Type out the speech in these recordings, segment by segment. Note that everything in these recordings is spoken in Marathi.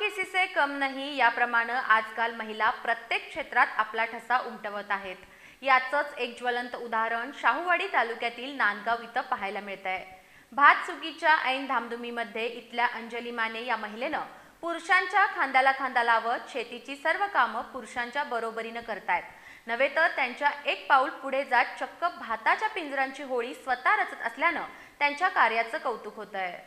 किसी से कम नहीं याप्रमाणे आजकाल महिला प्रत्येक क्षेत्रात आपला ठसा उमटवत आहेत। याचंच एक ज्वलंत उदाहरण शाहूवाडी तालुक्यातील नांदगाव इथं पाहायला मिळतंय। भात चुकीच्या ऐन धामधुमीमध्ये इथल्या अंजली माने या महिलेनं पुरुषांच्या खांद्याला खांदा लावत शेतीची सर्व कामं पुरुषांच्या बरोबरीनं करतायत। नव्हे तर त्यांच्या एक पाऊल पुढे जात चक्क भाताच्या पिंजरांची होळी स्वतः रचत असल्यानं त्यांच्या कार्याचं कौतुक होतंय।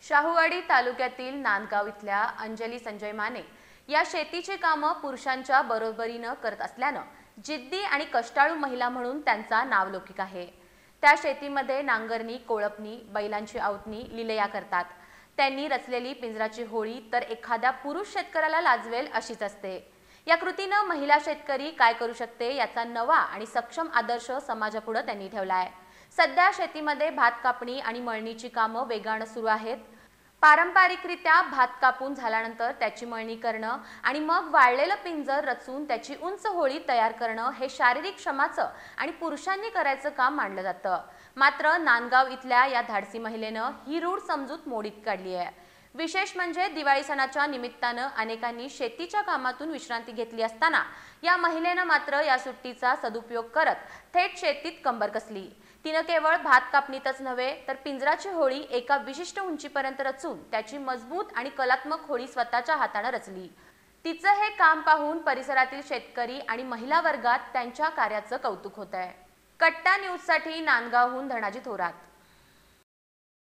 शाहूवाडी तालुक्यातील नांदगाव इथल्या अंजली संजय माने या शेतीची कामं पुरुषांच्या बरोबरीनं करत असल्यानं जिद्दी आणि कष्टाळू महिला म्हणून त्यांचा नावलौकिक आहे। त्या शेतीमध्ये नांगरणी, कोळपणी, बैलांची आवतणी, लिलया करतात। त्यांनी रचलेली पिंजराची होळी तर एखाद्या पुरुष शेतकऱ्याला लाजवेल अशीच असते। या कृतीनं महिला शेतकरी काय करू शकते याचा नवा आणि सक्षम आदर्श समाजापुढे त्यांनी ठेवला आहे। सध्या शेतीमध्ये भात कापणी आणि मळणीची कामं वेगानं सुरू आहेत। पारंपरिकरित्या भात कापून झाल्यानंतर त्याची मळणी करणं आणि मग वाळलेलं पिंजर रचून त्याची उंच होळी तयार करणं हे शारीरिक श्रमाचं आणि पुरुषांनी करायचं काम मानलं जातं। मात्र नांदगाव इथल्या या धाडसी महिलेनं ही रूढ समजूत मोडीत काढली आहे। विशेष म्हणजे दिवाळी सणाच्या निमित्तानं अनेकांनी शेतीच्या कामातून विश्रांती घेतली असताना या महिलेनं मात्र या सुट्टीचा सदुपयोग करत थेट शेतीत कंबर कसली। तिनं केवळ भात कापणीतच नव्हे तर पिंजराची होळी एका विशिष्ट उंचीपर्यंत रचून त्याची मजबूत आणि कलात्मक होळी स्वतःच्या हाताने रचली। तिचं हे काम पाहून परिसरातील शेतकरी आणि महिला वर्गात त्यांच्या कार्याचं कौतुक होतंय। कट्टा न्यूजसाठी नांदगावहून धनाजी थोरात।